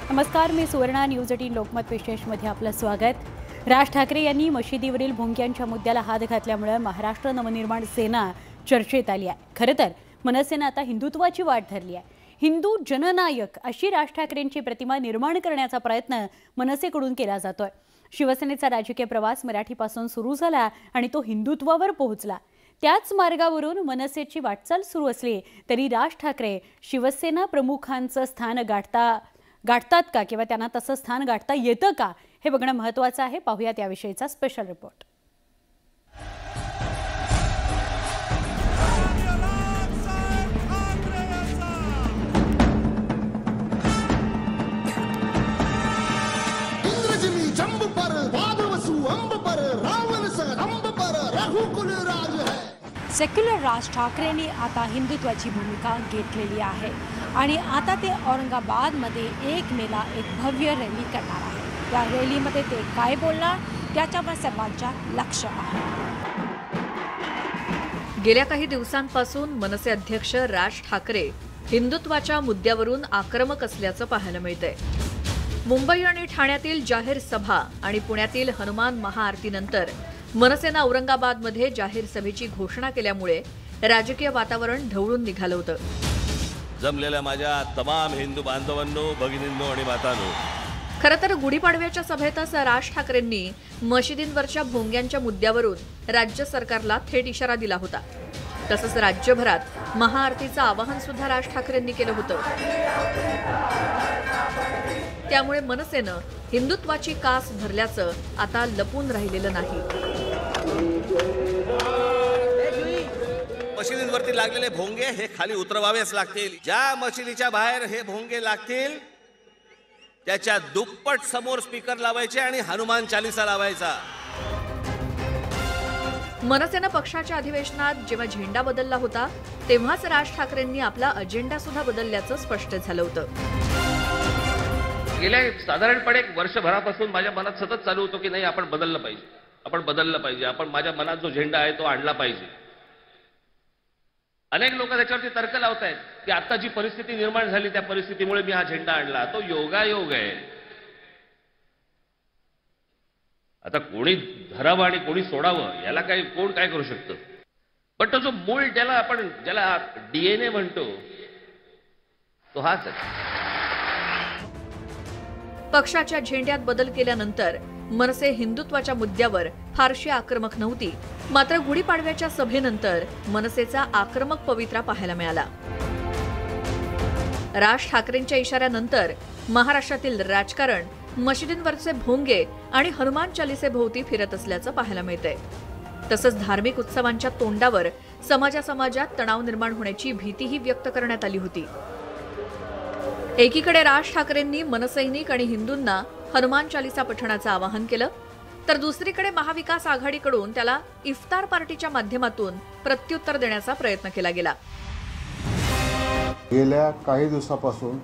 नमस्कार, मी सुवर्णा. न्यूज 18 लोकमत विशेषमध्ये आपलं स्वागत. राज ठाकरे यांनी मशिदीवरील भोंग्यांच्या मुद्द्याला हात घातल्यामुळे महाराष्ट्र नवनिर्माण सेना चर्चेत आली आहे. खरं तर मनसेनं आता हिंदुत्वाची वाट धरली आहे. हिंदू जननायक अशी राज ठाकरेंची प्रतिमा निर्माण करण्याचा प्रयत्न मनसेकडून केला जातोय. शिवसेनेचा राजकीय प्रवास मराठीपासून सुरू झाला आणि तो हिंदुत्वावर पोहोचला. त्याच मार्गावरून मनसेची वाटचाल सुरू असली तरी राज ठाकरे शिवसेना प्रमुखांचं स्थान गाठतात का किंवा त्यांना तसं स्थान गाठता येतं का हे बघणं महत्त्वाचं आहे. पाहूयात याविषयीचा स्पेशल रिपोर्ट. सेक्युलर राज ठाकरेंनी आता हिंदुत्वाची भूमिका घेतलेली आहे आणि आता ते औरंगाबादमध्ये 1 मेला एक भव्य रॅली करणार आहे. या रॅलीमध्ये ते काय बोलणार त्याच्यावर सर्वांच्या लक्ष आहे. गेल्या काही दिवसांपासून मनसे अध्यक्ष राज ठाकरे हिंदुत्वाच्या मुद्द्यावरून आक्रमक असल्याचं पाहायला मिळतंय. मुंबई आणि ठाण्यातील जाहीर सभा आणि पुण्यातील हनुमान महाआरतीनंतर मनसेनं औरंगाबादमध्ये जाहीर सभेची घोषणा केल्यामुळे राजकीय वातावरण ढवळून निघालं होतं. जमलेल्या माझ्या तमाम हिंदू बांधवांनो, भगिनींनो आणि मातांनो, खरं तर गुढीपाडव्याच्या सभेतच राज ठाकरेंनी मशिदींवरच्या भोंग्यांच्या मुद्द्यावरून राज्य सरकारला थेट इशारा दिला होता. तसंच राज्यभरात महाआरतीचं आवाहन सुद्धा राज ठाकरेंनी केलं होतं. त्यामुळे मनसेनं हिंदुत्वाची कास धरल्याचं आता लपून राहिलेलं नाही. मशिदींवरती लागलेले भोंगे हे खाली उतरवावेच लागतील. ज्या मशिदीच्या बाहेर हे भोंगे लागतील त्याच्या दुप्पट समोर स्पीकर लावायचे आणि हनुमान चालीसा लावायचा. मनसेनं पक्षाच्या अधिवेशनात जेव्हा झेंडा बदलला होता तेव्हाच राज ठाकरेंनी आपला अजेंडा सुद्धा बदलल्याचं स्पष्ट झालं होतं. गेल्या साधारणपणे 1 वर्षभरापासून माझ्या मनात सतत चालू होतं की नाही, आपण बदललं पाहिजे, आपण माझ्या मनात जो झेंडा आहे तो आणला पाहिजे. अनेक लोक त्याच्यावरती तर्क लावतायत की आता जी परिस्थिती निर्माण झाली त्या परिस्थितीमुळे मी हा झेंडा आणला. तो योगायोग आहे. आता कोणी धरावं आणि कोणी सोडावं याला कोण काय करू शकतं. पण तो जो मूळ ज्याला डीएनए म्हणतो तो हाच आहे. पक्षाच्या झेंड्यात बदल केल्यानंतर मनसे हिंदुत्वाच्या मुद्द्यावर फारशी आक्रमक नव्हती. मात्र गुढीपाडव्याच्या सभेनंतर मनसेचा आक्रमक पवित्रा पाहायला मिळाला. राज ठाकरेंच्या इशाऱ्यानंतर महाराष्ट्रातील राजकारण मशिदींवरचे भोंगे आणि हनुमान चालीसेभोवती फिरत असल्याचं पाहायला मिळतंय. तसंच धार्मिक उत्सवांच्या तोंडावर समाजात तणाव निर्माण होण्याची भीतीही व्यक्त करण्यात आली होती. एकीकडे राज ठाकरेंनी मनसैनिक आणि हिंदूंना हनुमान चालीसा पठणाचं आवाहन केलं, तर दुसरीकडे महाविकास आघाडीकडून त्याला इफ्तार पार्टीच्या माध्यमातून प्रत्युत्तर देण्याचा प्रयत्न केला गेला. गेल्या काही दिवसापासून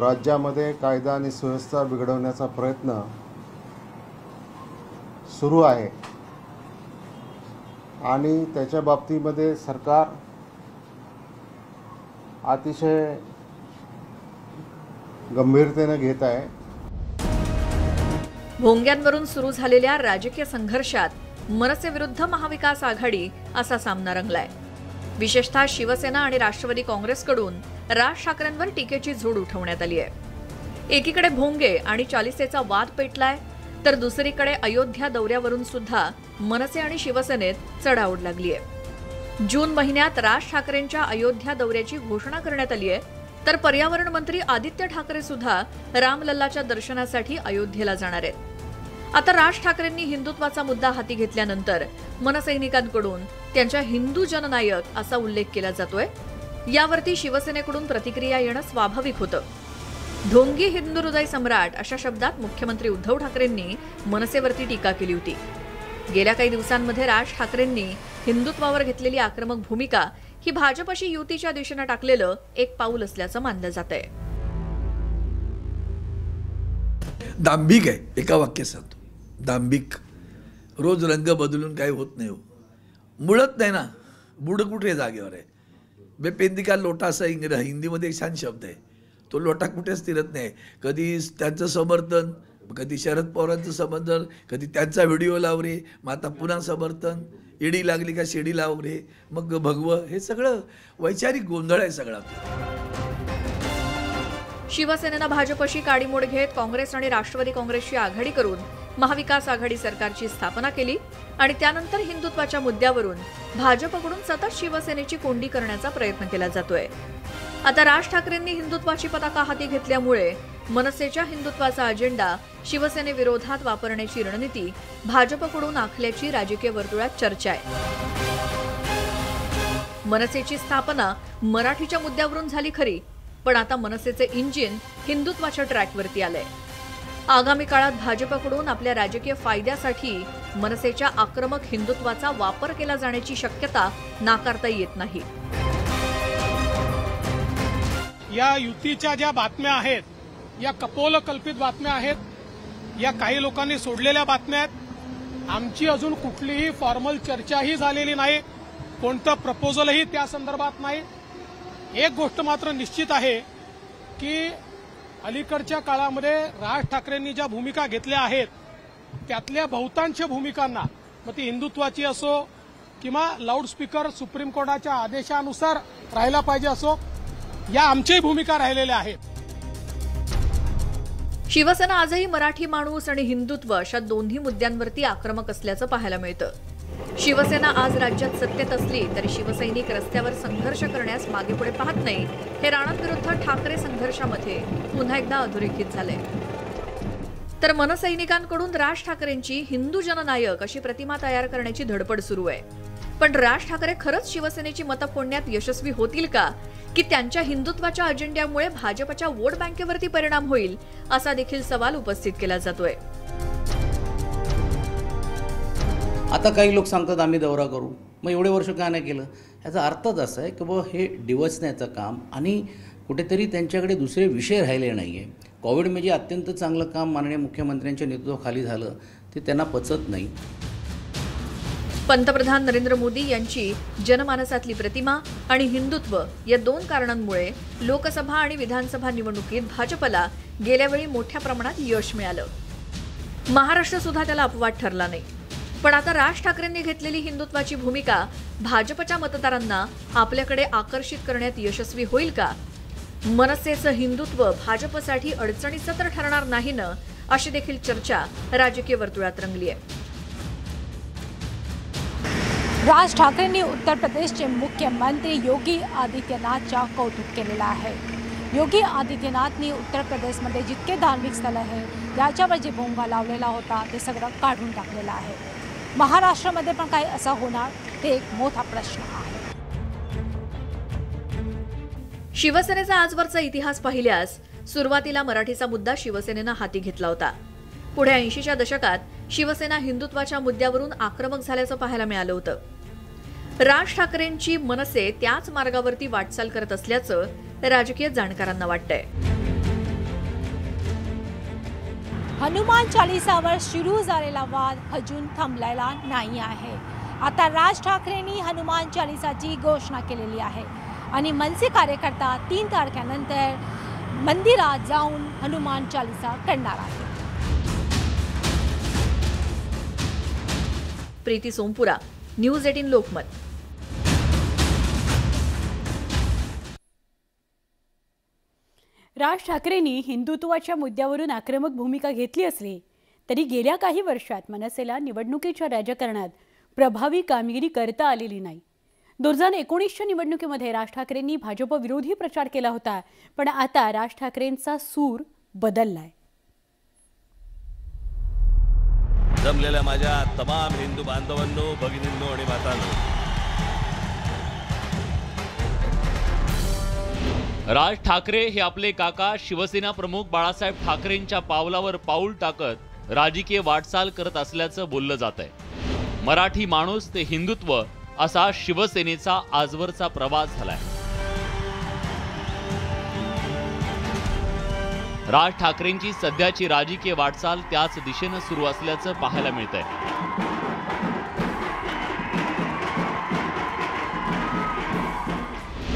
राज्यामध्ये कायदा आणि सुव्यवस्था बिघडवण्याचा प्रयत्न सुरू आहे आणि त्याच्या बाबतीमध्ये सरकार अतिशय गंभीरतेने घेत आहे. भोंग्यांवरून सुरू झालेल्या राजकीय संघर्षात मनसे विरुद्ध महाविकास आघाडी असा सामना रंगलाय. विशेषतः शिवसेना आणि राष्ट्रवादी काँग्रेसकडून राज ठाकरेंवर टीकेची झोड उठवण्यात आली आहे. एकीकडे भोंगे आणि चालिसेचा वाद पेटलाय, तर दुसरीकडे अयोध्या दौऱ्यावरून सुद्धा मनसे आणि शिवसेनेत चढाओढ लागली आहे. जून महिन्यात राज ठाकरेंच्या अयोध्या दौऱ्याची घोषणा करण्यात आली आहे, तर पर्यावरण मंत्री आदित्य ठाकरे सुद्धा रामलल्लाच्या दर्शनासाठी अयोध्येला जाणार आहेत. आता राज ठाकरेंनी हिंदुत्वाचा मुद्दा हाती घेतल्यानंतर मनसैनिकांकडून त्यांच्या हिंदू जननायक असा उल्लेख केला जातोय. यावरती शिवसेनेकडून प्रतिक्रिया येणं स्वाभाविक होतं. ढोंगी हिंदू हृदय सम्राट अशा शब्दात मुख्यमंत्री उद्धव ठाकरेंनी मनसेवरती टीका केली होती. गेल्या काही दिवसांमध्ये राज ठाकरेंनी हिंदुत्वावर घेतलेली आक्रमक भूमिका ही भाजपशी युतीच्या दिशेने टाकलेलं एक पाऊल असल्याचं मानलं जातंय. दांभिक आहे, एका वाक्यात सांगतो, दांभिक. रोज रंग बदलून काही होत नाही. मुळत नाही ना, बुड कुठे जागेवर आहे. बेपेंदी का लोटा असा हिंदीमध्ये एक छान शब्द आहे. तो लोटा कुठेच स्थिरत नाही. कधी त्यांचं समर्थन, कधी शरद पवारांचं समर्थन, कधी त्यांचा व्हिडिओ लाव रे, मग आता पुन्हा समर्थन, ईडी लागली का शिडी लाव रे, मग भगवं, हे सगळं वैचारिक गोंधळ आहे सगळा. शिवसेनेनं भाजपशी काडीमोड घेत काँग्रेस आणि राष्ट्रवादी काँग्रेसची आघाडी करून महाविकास आघाडी सरकारची स्थापना केली आणि त्यानंतर हिंदुत्वाच्या मुद्द्यावरून भाजपकडून सतत शिवसेनेची कोंडी करण्याचा प्रयत्न केला जातोय. आता राज ठाकरेंनी हिंदुत्वाची पताका हाती घेतल्यामुळे मनसेच्या हिंदुत्वाचा अजेंडा शिवसेनेविरोधात वापरण्याची रणनीती भाजपकडून आखल्याची राजकीय वर्तुळात चर्चा आहे. मनसेची स्थापना मराठीच्या मुद्द्यावरून झाली खरी, पण आता मनसेचे इंजिन हिंदुत्वाच्या ट्रॅकवरती आलंय. आगामी काळात भाजपकडून आपल्या राजकीय फायद्यासाठी मनसेच्या आक्रमक हिंदुत्वाचा वापर केला जाण्याची शक्यता नाकारता येत नाही. या युतीच्या ज्या बातम्या आहेत, या कपोलकल्पित बातम्या आहेत, या काही लोकांनी सोडलेल्या बातम्या आहेत. आमची अजून कुठलीही फॉर्मल चर्चाही झालेली नाही, कोणतं प्रपोजलही त्या संदर्भात नाही. एक गोष्ट मात्र निश्चित आहे की अलीकडच्या काळामध्ये राज ठाकरेंनी ज्या भूमिका घेतल्या आहेत त्यातल्या बहुतांश भूमिकांना, मग ती हिंदुत्वाची असो किंवा लाऊडस्पीकर सुप्रीम कोर्टाच्या आदेशानुसार राहायला पाहिजे असो, या आमच्याही भूमिका राहिलेल्या आहेत. शिवसेना आजही मराठी माणूस आणि हिंदुत्व अशा दोन्ही मुद्द्यांवरती आक्रमक असल्याचं पाहायला मिळतं. शिवसेना आज राज्यात सत्तेत असली तरी शिवसैनिक रस्त्यावर संघर्ष करण्यास मागे पुढे पाहत नाही. हे राणांविरुद्ध ठाकरे संघर्षामध्ये पुन्हा एकदा अधोरेखित झाले. तर मनसैनिकांकडून राज ठाकरेंची हिंदू जननायक अशी प्रतिमा तयार करण्याची धडपड सुरू आहे. पण राज ठाकरे खरंच शिवसेनेची मतं फोडण्यात यशस्वी होतील का, की त्यांच्या हिंदुत्वाच्या अजेंड्यामुळे भाजपच्या वोट बँकेवरती परिणाम होईल, असा देखील सवाल उपस्थित केला जातोय. आता काही लोक सांगतात आम्ही दौरा करू, मग एवढे वर्ष का नाही केलं? याचा अर्थच असा आहे की बाबा हे डिवचण्याचं काम आणि कुठेतरी त्यांच्याकडे दुसरे विषय राहिले नाही आहे. कोविडमध्ये अत्यंत चांगलं काम माननीय मुख्यमंत्र्यांच्या नेतृत्वाखाली झालं, ते त्यांना पचत नाही. पंतप्रधान नरेंद्र मोदी यांची जनमानसातली प्रतिमा आणि हिंदुत्व या दोन कारणांमुळे लोकसभा आणि विधानसभा निवडणुकीत भाजपला गेल्यावेळी मोठ्या प्रमाणात यश मिळालं. महाराष्ट्र सुद्धा त्याला अपवाद ठरला नाही. पण आता राज ठाकरेंनी घेतलेली हिंदुत्वाची भूमिका भाजपच्या मतदारांना आपल्याकडे आकर्षित करण्यात यशस्वी होईल का? मनसेचं हिंदुत्व भाजपसाठी अडचणीचं तर ठरणार नाही ना, अशी देखील चर्चा राजकीय वर्तुळात रंगली आहे. राज ठाकरेंनी उत्तर प्रदेशचे मुख्यमंत्री योगी आदित्यनाथचा कौतुक केलेलं आहे. योगी आदित्यनाथनी उत्तर प्रदेशमध्ये जितके धार्मिक स्थळ आहे त्याच्यावर जे बोंबा लावलेला होता ते सगळं काढून टाकलेलं आहे. महाराष्ट्रामध्ये पण काय असं होणार, ते एक मोठा प्रश्न आहे. शिवसेनेचा आजवरचा इतिहास पाहिल्यास सुरुवातीला मराठीचा मुद्दा शिवसेनेनं हाती घेतला होता. पुढे 80च्या दशकात शिवसेना हिंदुत्वाच्या मुद्द्यावरून आक्रमक झाल्याचं पाहायला मिळालं होतं. राज ठाकरेंची मनसे त्याच मार्गावरती वाटचाल करत असल्याचं राजकीय जाणकारांना वाटतंय. हनुमान चालीसावर सुरू झालेला वाद अजून थांबलेला नाही आहे. आता राज ठाकरेंनी हनुमान चालीसाची घोषणा केलेली आहे आणि मनसे कार्यकर्ता 3 तारखेनंतर मंदिरात जाऊन हनुमान चालीसा करणार आहे. प्रीती सोमपुरा, न्यूज 18 लोकमत. राज ठाकरेंनी हिंदुत्वाच्या मुद्द्यावरून आक्रमक भूमिका घेतली असली तरी गेल्या काही वर्षात मनसेला निवडणुकीच्या राजकारणात प्रभावी कामगिरी करता आलेली नाही. 2019च्या निवडणुकीमध्ये राज ठाकरेंनी भाजप विरोधी प्रचार केला होता, पण आता राज ठाकरेंचा सूर बदललाय. जमलेल्या माझ्या तमाम हिंदू बांधवांनो, भगिनींनो आणि मातांनो, राज ठाकरे हे आपले काका शिवसेना प्रमुख बाळासाहेब ठाकरेंच्या पावलावर पाऊल टाकत राजकीय वाटचाल करत असल्याचं बोललं जात आहे. मराठी माणूस ते हिंदुत्व असा शिवसेनेचा आजवरचा प्रवास झालाय. राज ठाकरेंची सध्याची राजकीय वाटचाल त्याच दिशेनं सुरू असल्याचं पाहायला मिळतंय.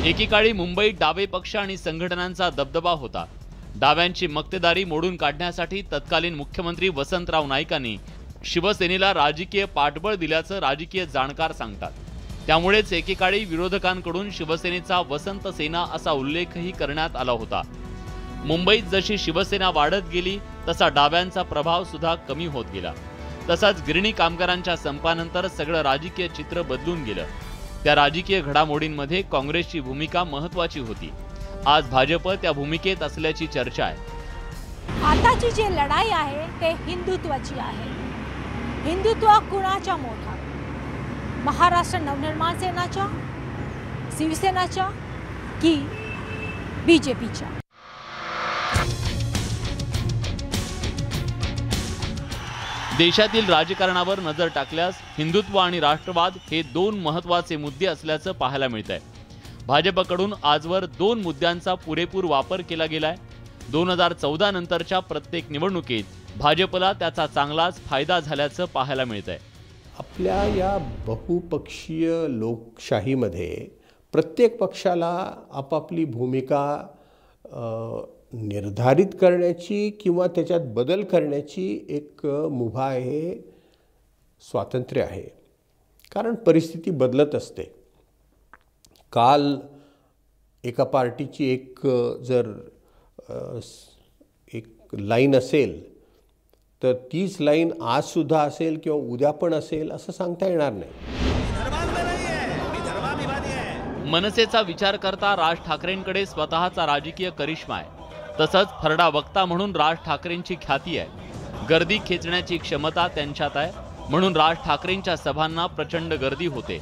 एकेकाळी मुंबईत डावे पक्ष आणि संघटनांचा दबदबा होता. डाव्यांची मक्तेदारी मोडून काढण्यासाठी तत्कालीन मुख्यमंत्री वसंतराव नाईकांनी शिवसेनेला राजकीय पाठबळ दिल्याचं राजकीय जाणकार सांगतात. त्यामुळेच एकेकाळी विरोधकांकडून शिवसेनेचा वसंत सेना असा उल्लेखही करण्यात आला होता. मुंबईत जशी शिवसेना वाढत गेली तसा डाव्यांचा प्रभाव सुद्धा कमी होत गेला. तसाच गिरणी कामगारांच्या संपानंतर सगळं राजकीय चित्र बदलून गेलं. त्या राजकीय घडामोडींमध्ये काँग्रेसची भूमिका महत्त्वाची होती. आज भाजप त्या भूमिकेत असल्याची चर्चा आहे. आताची जी लढाई आहे ते हिंदुत्वाची आहे. हिंदुत्व कुणाच्या मोठा? महाराष्ट्र नवनिर्माण सेनाच्या, शिवसेनाच्या की बीजेपीच्या? देशातील राजकारणावर नजर टाकल्यास हिंदुत्व आणि राष्ट्रवाद हे दोन महत्त्वाचे मुद्दे असल्याचं पाहायला मिळतंय. भाजपकडून आजवर दोन मुद्द्यांचा पुरेपूर वापर केला गेलाय. 2014 नंतरच्या प्रत्येक निवडणुकीत भाजपला त्याचा चांगलाच फायदा झाल्याचं पाहायला मिळतंय. आपल्या या बहुपक्षीय लोकशाहीमध्ये प्रत्येक पक्षाला आपापली भूमिका निर्धारित करण्याची किंवा त्याच्यात बदल करण्याची एक मुभा आहे, स्वातंत्र्य आहे. कारण परिस्थिती बदलत असते. काल एका पार्टीची एक जर एक लाईन असेल तर तीच लाईन आजसुद्धा असेल किंवा उद्या पण असेल असं सांगता येणार नाही. मनसेचा विचार करता राज ठाकरेंकडे स्वतःचा राजकीय करिश्मा आहे. तसंच फरडा वक्ता म्हणून राज ठाकरेंची ख्याती आहे. गर्दी खेचण्याची क्षमता त्यांच्यात आहे. म्हणून राज ठाकरेंच्या सभांना प्रचंड गर्दी होते.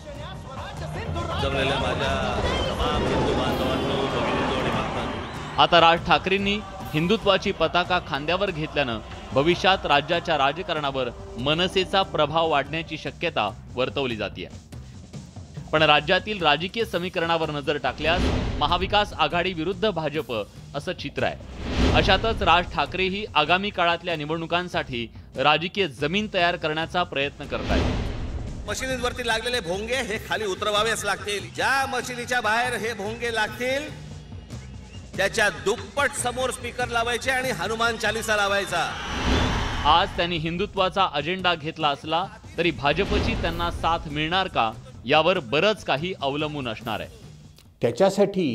आता राज ठाकरेंनी हिंदुत्वाची पताका खांद्यावर घेतल्यानं भविष्यात राज्याच्या राजकारणावर मनसेचा प्रभाव वाढण्याची शक्यता वर्तवली जाते. पण राज्यातील राजकीय समीकरणावर नजर टाकल्यास महाविकास आघाडी विरुद्ध भाजप असं चित्र आहे. अशातच राज ठाकरेही आगामी काळातल्या निवडणुकांसाठी राजकीय जमीन तयार करण्याचा प्रयत्न करत आहेत. मशिनीवरती लागलेले भोंगे हे खाली उतरवावेच लागतील. ज्या मशिनीच्या बाहेर हे भोंगे लागतील त्याच्या दुप्पट समोर स्पीकर लावायचे आणि हनुमान चालीसा लावायचा. आज त्यांनी हिंदुत्वाचा अजेंडा घेतला असला तरी भाजपची त्यांना साथ मिळणार का यावर बरंच काही अवलंबून असणार आहे. त्याच्यासाठी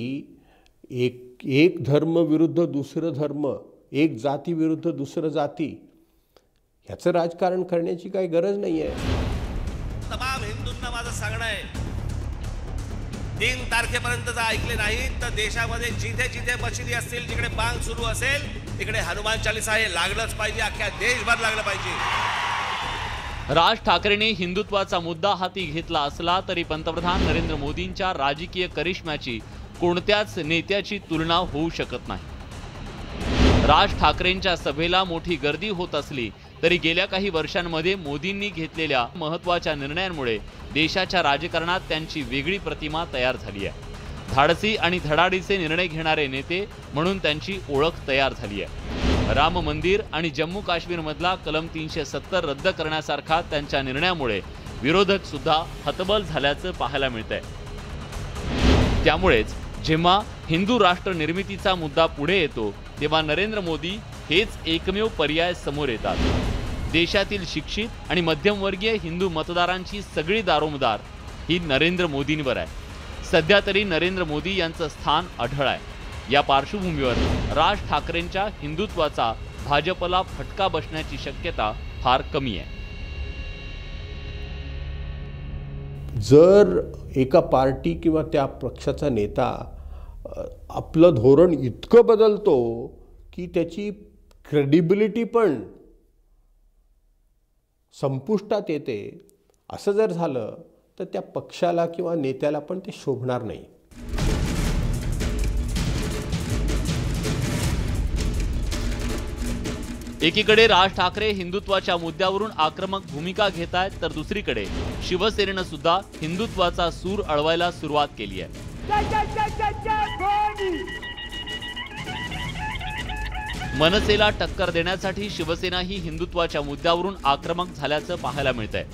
एक धर्म विरुद्ध दुसरं धर्म, एक जाती विरुद्ध दुसरं जाती ह्याचं राजकारण करण्याची काही गरज नाही आहे. तमाम हिंदूंना माझं सांगणं आहे, 3 तारखेपर्यंत जर ऐकले नाही तर देशामध्ये जिथे जिथे मशिदी असतील, जिकडे बांग सुरू असेल तिकडे हनुमान चालीसा हे लागलंच पाहिजे. अख्ख्या देशभर लागलं पाहिजे. राज ठाकरेंनी हिंदुत्वाचा मुद्दा हाती घेतला असला तरी पंतप्रधान नरेंद्र मोदींच्या राजकीय करिश्म्याची कोणत्याच नेत्याची तुलना होऊ शकत नाही. राज ठाकरेंच्या सभेला मोठी गर्दी होत असली तरी गेल्या काही वर्षांमध्ये मोदींनी घेतलेल्या महत्त्वाच्या निर्णयांमुळे देशाच्या राजकारणात त्यांची वेगळी प्रतिमा तयार झाली आहे. धाडसी आणि धडाडीचे निर्णय घेणारे नेते म्हणून त्यांची ओळख तयार झाली आहे. राम मंदिर आणि जम्मू काश्मीरमधला कलम 370 रद्द करण्यासारखा त्यांच्या निर्णयामुळे विरोधक सुद्धा हतबल झाल्याचं पाहायला मिळतंय. त्यामुळेच जेव्हा हिंदू राष्ट्र निर्मितीचा मुद्दा पुढे येतो तेव्हा नरेंद्र मोदी हेच एकमेव पर्याय समोर येतात. देशातील शिक्षित आणि मध्यमवर्गीय हिंदू मतदारांची सगळी दारोमदार ही नरेंद्र मोदींवर आहे. सध्या तरी नरेंद्र मोदी यांचं स्थान अढळ आहे. या पार्श्वभूमीवर राज ठाकरेंच्या हिंदुत्वाचा भाजपला फटका बसण्याची शक्यता फार कमी आहे. जर एका पार्टी किंवा त्या पक्षाचा नेता आपलं धोरण इतकं बदलतो की त्याची क्रेडिबिलिटी पण संपुष्टात येते, असं जर झालं तर त्या पक्षाला किंवा नेत्याला पण ते शोभणार नाही. एकीकडे राज ठाकरे हिंदुत्वाच्या मुद्द्यावरून आक्रमक भूमिका घेत आहेत तर दुसरीकडे शिवसेनेनं सुद्धा हिंदुत्वाचा सूर अळवायला सुरुवात केली आहे. मनसेला टक्कर देण्यासाठी शिवसेना ही हिंदुत्वाच्या मुद्द्यावरून आक्रमक झाल्याचं पाहायला मिळतंय.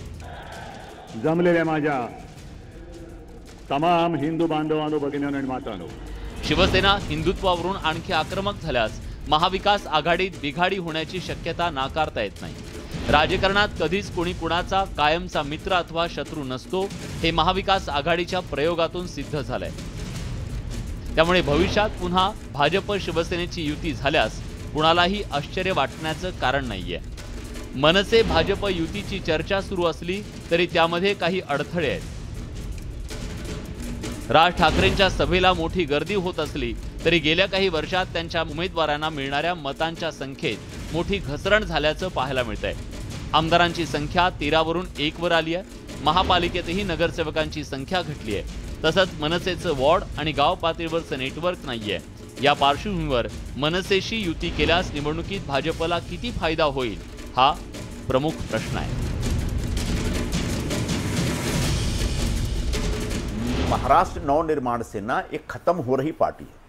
जमलेल्या माझ्या तमाम हिंदू बांधवांनो भगिनींनो आणि मातांनो, शिवसेना हिंदुत्वावरून आणखी आक्रमक झाल्यास महाविकास आघाडीत बिघाडी होण्याची शक्यता नाकारता येत नाही. राजकारणात कधीच कोणी कुणाचा कायमचा मित्र अथवा शत्रू नसतो हे महाविकास आघाडीच्या प्रयोगातून सिद्ध झालंय. त्यामुळे भविष्यात पुन्हा भाजप शिवसेनेची युती झाल्यास कुणालाही आश्चर्य वाटण्याचं कारण नाहीये. मनसे भाजप युतीची चर्चा सुरू असली तरी त्यामध्ये काही अडथळे आहेत. राज ठाकरेंच्या सभेला मोठी गर्दी होत असली तरी गेल्या काही वर्षात त्यांच्या उमेदवारांना मिळणाऱ्या मतांच्या संख्येत मोठी घसरण झाल्याचं पाहायला मिळतंय. आमदारांची संख्या 13 वरून 1 वर आली आहे. महापालिकेतही नगरसेवकांची संख्या घटली आहे. तसंच मनसेचं वॉर्ड आणि गाव पातळीवरचं नेटवर्क नाहीये. या पार्श्वभूमीवर मनसेशी युती केल्यास निवडणुकीत भाजपला किती फायदा होईल हा प्रमुख प्रश्न आहे. महाराष्ट्र नवनिर्माण सेना एक खत्म हो रही पार्टी है.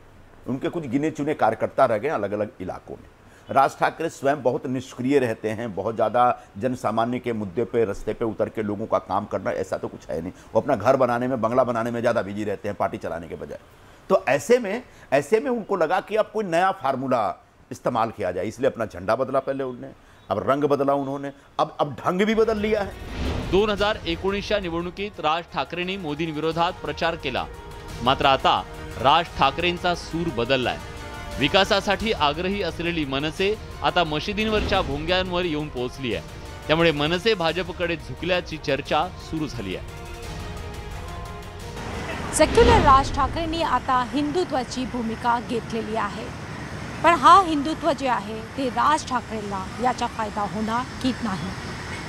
उनके कुछ गिने चुने कार्यकर्ता रह गए अलग अलग इलाकों में. राज ठाकरे स्वयं बहुत निष्क्रिय रहते हैं. बहुत ज़्यादा जन सामान्य के मुद्दे पे रास्ते पे उतर के लोगों का काम करना ऐसा तो कुछ है नहीं. वो अपना घर बनाने में, बंगला बनाने में ज़्यादा बिजी रहते हैं पार्टी चलाने के बजाय. तो ऐसे में उनको लगा कि अब कोई नया फार्मूला इस्तेमाल किया जाए, इसलिए अपना झंडा बदला पहले उन्होंने, अब रंग बदला उन्होंने, अब ढंग भी बदल लिया है. 2019च्या निवडणुकीत राज ठाकरेंनी मोदींविरोधात प्रचार केला. मात्र आता राज ठाकरेंचा सूर बदललाय. विकासासाठी आग्रही असलेली मनसे आता मशिदींवरच्या भोंग्यांवर येऊन पोहोचली आहे. त्यामुळे मनसे भाजपकडे झुकल्याची चर्चा सुरू झाली आहे. सेक्युलर राज ठाकरेंनी आता हिंदुत्वाची भूमिका घेतलेली आहे. पण हा हिंदुत्व जे आहे ते राज ठाकरेंना याचा फायदा होणार की नाही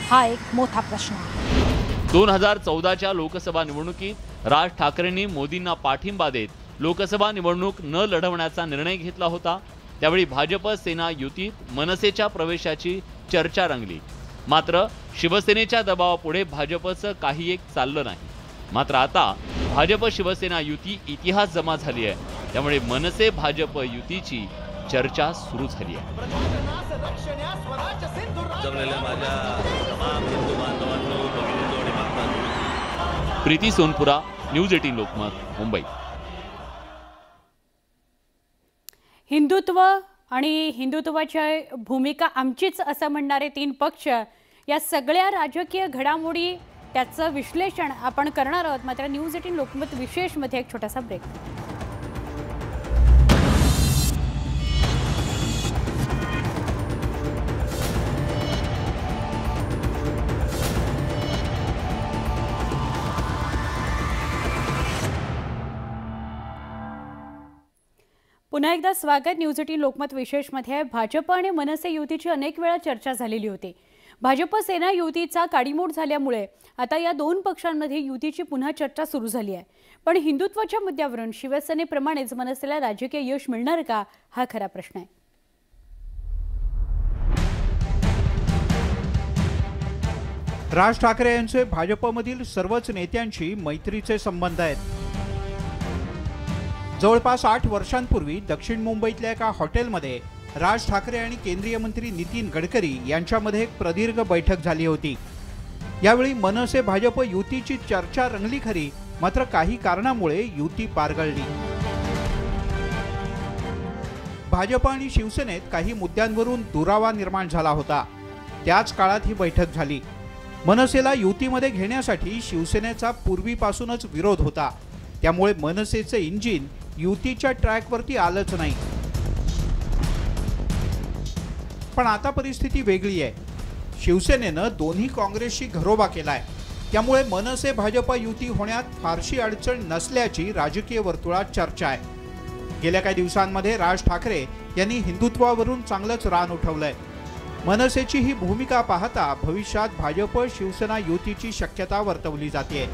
हा एक मोठा प्रश्न आहे. 2014च्या लोकसभा निवडणुकीत राज ठाकरेंनी मोदींना पाठिंबा देत लोकसभा निवडणूक न लढवण्याचा निर्णय घेतला होता. त्यावेळी भाजप सेना युतीत मनसेच्या प्रवेशाची चर्चा रंगली. मात्र शिवसेनेच्या दबावापुढे भाजपचं काही एक चाललं नाही. मात्र आता भाजप शिवसेना युती इतिहास जमा झाली आहे. त्यामुळे मनसे भाजप युतीची चर्चा सुरू झाली आहे. प्रीती सोनपुरा, न्यूज 18 लोकमत, मुंबई. हिंदुत्व आणि हिंदुत्वाच्या भूमिका आमचीच असं म्हणणारे 3 पक्ष, या सगळ्या राजकीय घडामोडी त्याचं विश्लेषण आपण करणार आहोत. मात्र न्यूज 18 लोकमत विशेषमध्ये एक छोटासा ब्रेक. पुन्हा एकदा स्वागत. न्यूज 18 लोकमत विशेषमध्ये. भाजप आणि मनसे युतीची अनेक वेळा चर्चा झालेली होती. भाजप सेना युतीचा काडीमोड झाल्यामुळे आता या 2 पक्षांमध्ये युतीची पुन्हा चर्चा सुरू झाली आहे. पण हिंदुत्वाच्या मुद्द्यावरून शिवसेनेप्रमाणेच मनसेला राजकीय यश मिळणार का हा खरा प्रश्न आहे. राज ठाकरे यांचे भाजपमधील सर्वच नेत्यांशी मैत्रीचे संबंध आहेत. जवळपास 8 वर्षांपूर्वी दक्षिण मुंबईतल्या एका हॉटेलमध्ये राज ठाकरे आणि केंद्रीय मंत्री नितीन गडकरी यांच्यामध्ये एक प्रदीर्घ बैठक झाली होती. यावेळी मनसे भाजप युतीची चर्चा रंगली खरी, मात्र काही कारणामुळे युती पारगळली. भाजप आणि शिवसेनेत काही मुद्द्यांवरून दुरावा निर्माण झाला होता. त्याच काळात ही बैठक झाली. मनसेला युतीमध्ये घेण्यासाठी शिवसेनेचा पूर्वीपासूनच विरोध होता. त्यामुळे मनसेचे इंजिन युतीच्या ट्रॅकवरती आलंच नाही. पण आता परिस्थिती वेगळी आहे. शिवसेनेनं दोन्ही काँग्रेसशी घरोबा केलाय. त्यामुळे मनसे भाजप युती होण्यात फारशी अडचण नसल्याची राजकीय वर्तुळात चर्चा आहे. गेल्या काही दिवसांमध्ये राज ठाकरे यांनी हिंदुत्वावरून चांगलंच रान उठवलंय. मनसेची ही भूमिका पाहता भविष्यात भाजप शिवसेना युतीची शक्यता वर्तवली जाते.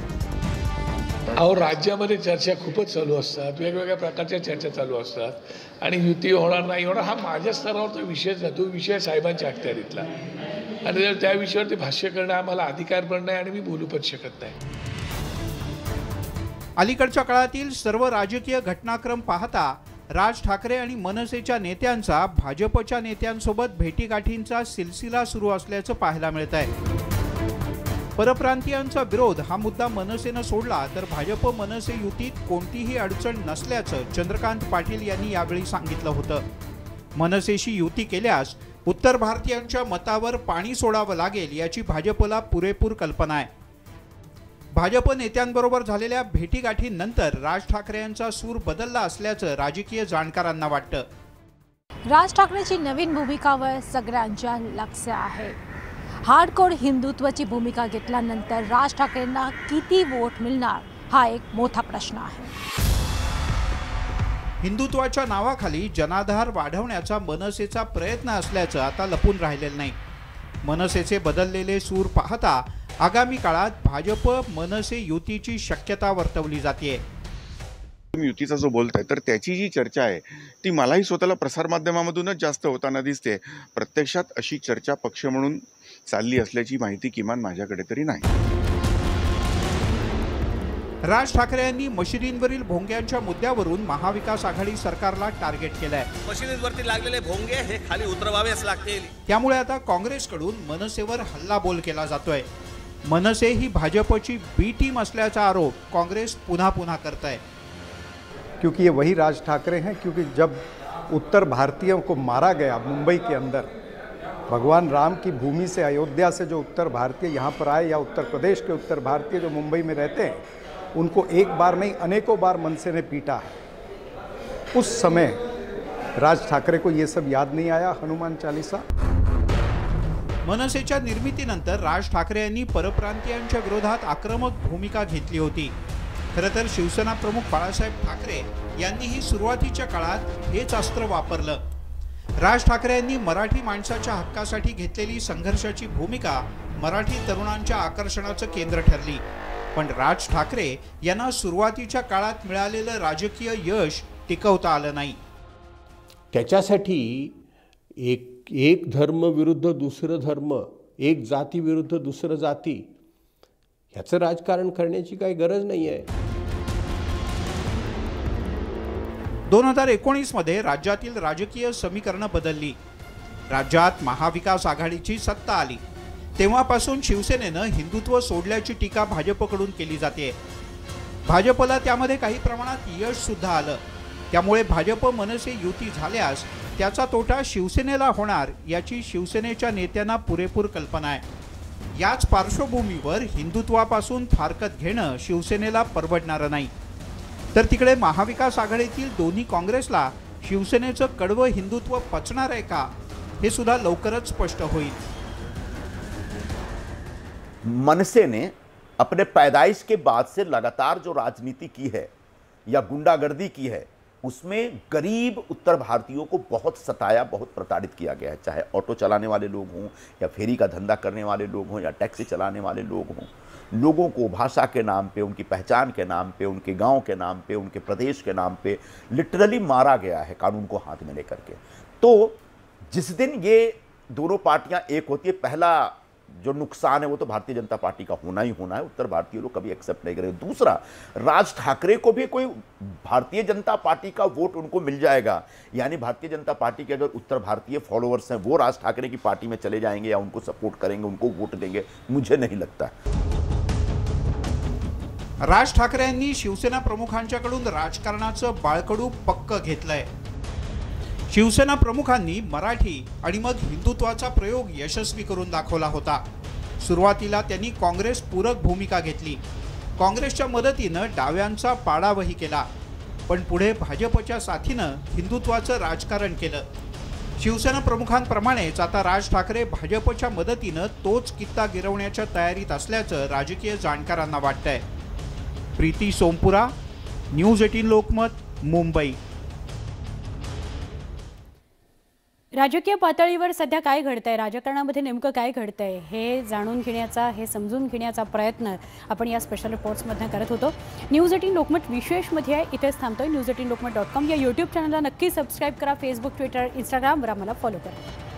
अहो, राज्यामध्ये चर्चा खूपच चालू असतात, वेगवेगळ्या प्रकारच्या चर्चा चालू असतात आणि युती होणार नाही होणार हा माझ्या स्तरावरचा विषयच नाही. तो विषय साहेबांच्या अखत्यारीतला आणि त्या विषयावरती भाष्य करणं आम्हाला अधिकार पण नाही आणि मी बोलू पण शकत नाही. अलीकडच्या काळातील सर्व राजकीय घटनाक्रम पाहता राज ठाकरे आणि मनसेच्या नेत्यांचा भाजपच्या नेत्यांसोबत भेटीगाठींचा सिलसिला सुरू असल्याचं पाहायला मिळत आहे. परप्रांतीयांचा विरोध हा मुद्दा मनसेनं सोडला तर भाजप मनसे युतीत कोणतीही अडचण नसल्याचं चंद्रकांत पाटील यांनी यावेळी सांगितलं होतं. मनसेशी युती केल्यास उत्तर भारतीयांच्या मतावर पाणी सोडावं लागेल याची भाजपला पुरेपूर कल्पना आहे. भाजप नेत्यांबरोबर झालेल्या भेटीगाठीनंतर राज ठाकरे यांचा सूर बदलला असल्याचं राजकीय जाणकारांना वाटतं. राज ठाकरेंची नवीन भूमिकावर सगळ्यांच्या लक्ष आहे. हार्डकोर हिंदुत्वाची भूमिका घेतल्यानंतर राज ठाकरेंना किती वोट मिळणार हा एक मोठा प्रश्न आहे. हिंदुत्वाच्या नावाखाली जनाधार वाढवण्याचा मनसेचा प्रयत्न असल्याचं आता लपून राहिलेलं नाही. मनसेचे बदललेले सूर पाहता आगामी काळात भाजप मनसे युतीची शक्यता वर्तवली जाते. युतीचा जो बोलताय तर त्याची जी चर्चा आहे ती मलाही स्वतःला प्रसारमाध्यमामधूनच जास्त होताना दिसते. प्रत्यक्षात अशी चर्चा पक्ष म्हणून चालली असल्याची माहिती किमान माझ्याकडे तरी नाही. राज ठाकरे यांनी मशिदींवरील भोंग्यांच्या मुद्द्यावरून महाविकास आघाडी सरकारला टार्गेट केलंय. मशिदींवरती लागलेले भोंगे हे खाली उतरवावेच लागतील. त्यामुळे आता काँग्रेसकडून मनसेवर हल्लाबोल केला जातोय. मनसे ही भाजपची बी टीम असल्याचा आरोप कांग्रेस पुन्हा पुन्हा करत आहे. क्योंकि ये वही राज ठाकरे हैं, क्योंकि जब उत्तर भारतीयों को मारा गया मुंबई के अंदर, भगवान राम की भूमि से अयोध्या से जो उत्तर भारतीय यहाँ पर आए या उत्तर प्रदेश के उत्तर भारतीय जो मुंबई में रहते हैं उनको एक बार नहीं अनेकों बार मनसे ने पीटा है. उस समय राज ठाकरे को ये सब याद नहीं आया हनुमान चालीसा. मनसेच्या निर्मितीनंतर राज ठाकरे यांनी परप्रांतीयांच्या विरोधात आक्रमक भूमिका घेतली होती. खरं तर शिवसेना प्रमुख बाळासाहेब ठाकरे यांनीही सुरुवातीच्या काळात हेच अस्त्र वापरलं. राज ठाकरे यांनी मराठी माणसाच्या हक्कासाठी घेतलेली संघर्षाची भूमिका मराठी तरुणांच्या आकर्षणाचं केंद्र ठरली. पण राज ठाकरे यांना सुरुवातीच्या काळात मिळालेलं राजकीय यश टिकवता आलं नाही. त्याच्यासाठी एक धर्म विरुद्ध दुसरं धर्म, एक जाती विरुद्ध दुसरं जाती ह्याचं राजकारण करण्याची काही गरज नाही आहे. 2019 मध्ये राज्यातील राजकीय समीकरणं बदलली. राज्यात महाविकास आघाडीची सत्ता आली. तेव्हापासून शिवसेनेनं हिंदुत्व सोडल्याची टीका भाजपकडून केली जाते. भाजपला त्यामध्ये काही प्रमाणात यश सुद्धा आलं. त्यामुळे भाजप मनसे युती झाल्यास त्याचा तोटा शिवसेनेला होणार याची शिवसेनेच्या नेत्यांना पुरेपूर कल्पना आहे. याच पार्श्वभूमीवर हिंदुत्वापासून फारकत घेणं शिवसेनेला परवडणारं नाही. तर तिकडे महाविकास आघाडीतील दोन्ही काँग्रेसला शिवसेनेचं कडवं हिंदुत्व पचणार आहे का हे सुद्धा लवकरच स्पष्ट होईल. मनसे ने अपने पैदाइश के बाद से लगातार जो राजनीति की है या गुंडागर्दी की है उसमें गरीब उत्तर भारतीयों को बहुत सताया, बहुत प्रताड़ित किया गया है. चाहे ऑटो चलाने वाले लोग हों या फेरी का धंधा करने वाले लोग हों या टैक्सी चलाने वाले लोग हों, लोगों को भाषा के नाम पे, उनकी पहचान के नाम पे, उनके गांव के नाम पे, उनके प्रदेश के नाम पे लिटरली मारा गया है कानून को हाथ में लेकर के. तो जिस दिन ये दोनों पार्टियां एक होती है, पहला जो नुकसान है वो तो भारतीय जनता पार्टी का होना ही होना है. उत्तर भारतीय लोग कभी एक्सेप्ट नहीं करेंगे. दूसरा, राज ठाकरे को भी कोई भारतीय जनता पार्टी का वोट उनको मिल जाएगा, यानी भारतीय जनता पार्टी के अगर उत्तर भारतीय फॉलोअर्स हैं वो राज ठाकरे की पार्टी में चले जाएंगे या उनको सपोर्ट करेंगे, उनको वोट देंगे, मुझे नहीं लगता. राज ठाकरे यांनी शिवसेना प्रमुखांच्याकडून राजकारणाचं बाळकडू पक्क घेतलंय. शिवसेना प्रमुखांनी मराठी आणि मग हिंदुत्वाचा प्रयोग यशस्वी करून दाखवला होता. सुरुवातीला त्यांनी काँग्रेस पूरक भूमिका घेतली. काँग्रेसच्या मदतीनं डाव्यांचा पाडावही केला. पण पुढे भाजपच्या साथीनं हिंदुत्वाचं राजकारण केलं. शिवसेना प्रमुखांप्रमाणेच आता राज ठाकरे भाजपच्या मदतीनं तोच कित्ता गिरवण्याच्या तयारीत असल्याचं राजकीय जाणकारांना वाटतंय. प्रीती सोमपुरा, न्यूज 18 लोकमत, मुंबई. राजकीय पातळीवर सध्या काय घडतंय, राजकारणामध्ये नेमकं काय घडतंय हे जाणून घेण्याचा, हे समजून घेण्याचा प्रयत्न आपण या स्पेशल रिपोर्ट्समधनं करत होतो. न्यूज 18 लोकमत विशेषमध्ये आहे. इथेच थांबतोय. न्यूज18lokmat.com या यूट्यूब चॅनलला नक्की सबस्क्राईब करा. फेसबुक, ट्विटर, इंस्टाग्रामवर आम्हाला फॉलो करा.